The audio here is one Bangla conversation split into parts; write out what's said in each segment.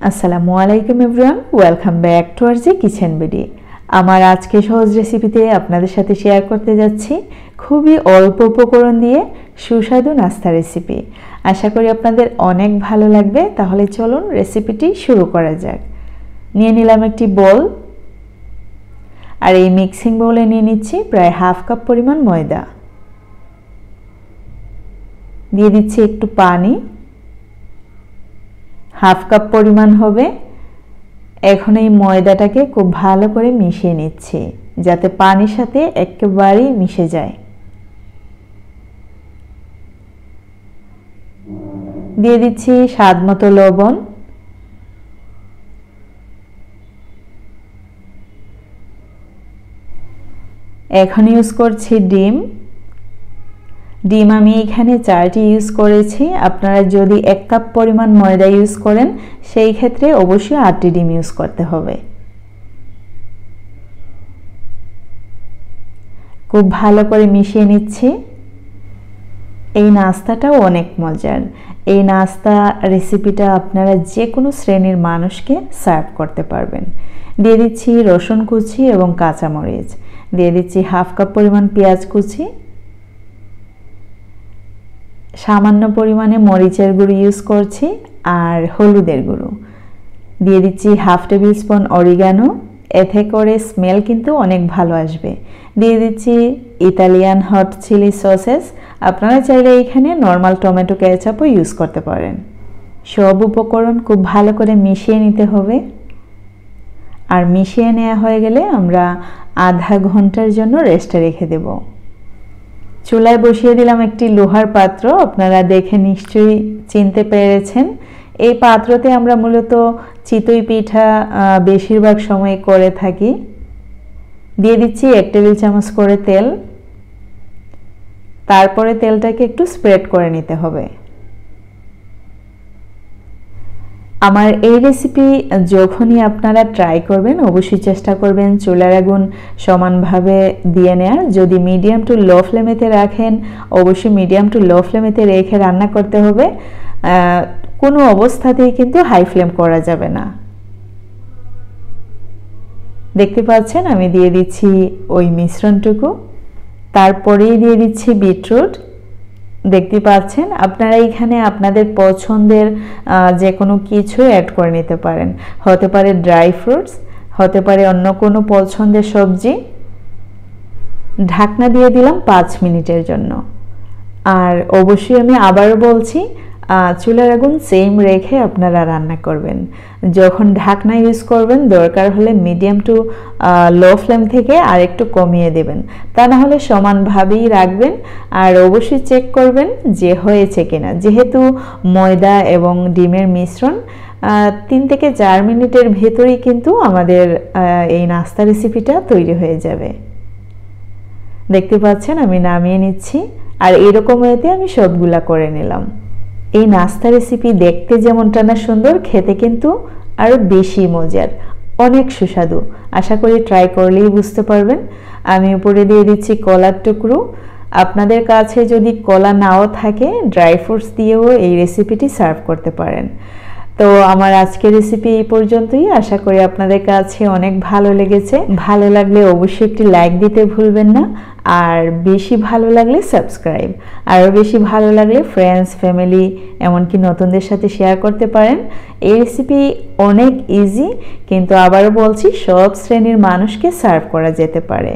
আসসালামু আলাইকুম everyone, welcome back to RG kitchen video. আমার আজকে সহজ রেসিপিতে আপনাদের সাথে শেয়ার করতে যাচ্ছি খুবই অল্প উপকরণ দিয়ে সুস্বাদু নাস্তা রেসিপি। আশা করি আপনাদের অনেক ভালো লাগবে। তাহলে চলুন রেসিপিটি শুরু করা যাক। নিয়ে নিলাম একটি বোল, আর এই মিক্সিং বোলে নিয়ে নিচ্ছি প্রায় হাফ কাপ পরিমাণ ময়দা। দিয়ে দিচ্ছি একটু পানি, হাফ কাপ পরিমাণ হবে। এখন এই ময়দাটাকে খুব ভালো করে মিশিয়ে নিচ্ছি যাতে পানির সাথে একেবারেই মিশে যায়। দিয়ে দিচ্ছি স্বাদ মতো লবণ, এখন ইউজ করছি ডিম। আমি এখানে 4টি ইউজ করেছি। আপনারা যদি 1 কাপ পরিমাণ ময়দা ইউজ করেন সেই ক্ষেত্রে অবশ্যই 8টি ডিম ইউজ করতে হবে। খুব ভালো করে মিশিয়ে নিচ্ছি। এই নাস্তাটাও অনেক মজার। এই নাস্তা রেসিপিটা আপনারা যে কোনো শ্রেণীর মানুষকে সার্ভ করতে পারবেন। দিয়ে দিচ্ছি রসুন কুচি এবং কাঁচামরিচ। দিয়ে দিচ্ছি হাফ কাপ পরিমাণ পেঁয়াজ কুচি, সামান্য পরিমাণে মরিচের গুঁড়ো ইউজ করছি আর হলুদের গুঁড়ো। দিয়ে দিচ্ছি হাফ টেবিল স্পুন অরিগানো, এতে করে স্মেল কিন্তু অনেক ভালো আসবে। দিয়ে দিচ্ছি ইতালিয়ান হট চিলি সসেস। আপনারা চাইলে এখানে নর্মাল টমেটো কেচাপও ইউজ করতে পারেন। সব উপকরণ খুব ভালো করে মিশিয়ে নিতে হবে। আর মিশিয়ে নেওয়া হয়ে গেলে আমরা আধা ঘন্টার জন্য রেস্টে রেখে দেব। চুলায় বসিয়ে দিলাম একটি লোহার পাত্র। আপনারা দেখে নিশ্চয়ই চিনতে পেরেছেন। এই পাত্রতে আমরা মূলত চিতই পিঠা বেশিরভাগ সময় করে থাকি। দিয়ে দিচ্ছি 1 টেবিল চামচ করে তেল। তারপরে তেলটাকে একটু স্প্রেড করে নিতে হবে। আমার এই রেসিপি যখনই আপনারা ট্রাই করবেন অবশ্যই চেষ্টা করবেন চুলার আগুন সমানভাবে দিয়ে নেওয়ার। যদি মিডিয়াম টু লো ফ্লেমেতে রাখেন অবশ্যই মিডিয়াম টু লো ফ্লেমেতে রেখে রান্না করতে হবে। কোনো অবস্থাতেই কিন্তু হাই ফ্লেম করা যাবে না। দেখতে পাচ্ছেন আমি দিয়ে দিচ্ছি ওই মিশ্রণটুকু। তারপরেই দিয়ে দিচ্ছি বিটরুট। দেখতে পাচ্ছেন আপনারা এখানে আপনাদের পছন্দের যে কোনো কিছু অ্যাড করে নিতে পারেন। হতে পারে ড্রাই ফ্রুটস, হতে পারে অন্য কোনো পছন্দের সবজি। ঢাকনা দিয়ে দিলাম 5 মিনিটের জন্য। আর অবশ্যই আমি আবারও বলছি চুলার আগুন সেম রেখে আপনারা রান্না করবেন। যখন ঢাকনা ইউজ করবেন দরকার হলে মিডিয়াম টু লো ফ্লেম থেকে আর একটু কমিয়ে দেবেন, তা না হলে সমানভাবেই রাখবেন। আর অবশ্যই চেক করবেন যে হয়েছে কিনা। যেহেতু ময়দা এবং ডিমের মিশ্রণ 3 থেকে 4 মিনিটের ভেতরেই কিন্তু আমাদের এই নাস্তা রেসিপিটা তৈরি হয়ে যাবে। দেখতে পাচ্ছেন আমি নামিয়ে নিচ্ছি। আর এরকম ওয়েতে আমি সবগুলা করে নিলাম। এই নাস্তা রেসিপি দেখতে যেমনটা না সুন্দর, খেতে কিন্তু আরও বেশি মজার, অনেক সুস্বাদু। আশা করি ট্রাই করলেই বুঝতে পারবেন। আমি উপরে দিয়ে দিচ্ছি কলার টুকরো। আপনাদের কাছে যদি কলা নাও থাকে ড্রাই ফ্রুটস দিয়েও এই রেসিপিটি সার্ভ করতে পারেন। তো আমার আজকের রেসিপি এই পর্যন্তই। আশা করি আপনাদের কাছে অনেক ভালো লেগেছে। ভালো লাগলে অবশ্যই একটি লাইক দিতে ভুলবেন না। আর বেশি ভালো লাগলে সাবস্ক্রাইব, আরও বেশি ভালো লাগলে ফ্রেন্ডস, ফ্যামিলি, এমনকি নতুনদের সাথে শেয়ার করতে পারেন। এই রেসিপি অনেক ইজি, কিন্তু আবারও বলছি সব শ্রেণীর মানুষকে সার্ভ করা যেতে পারে।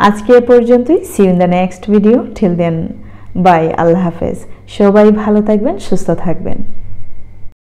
আজকে এ পর্যন্তই। See you in the next video. Till then bye, আল্লাহ হাফেজ। সবাই ভালো থাকবেন, সুস্থ থাকবেন।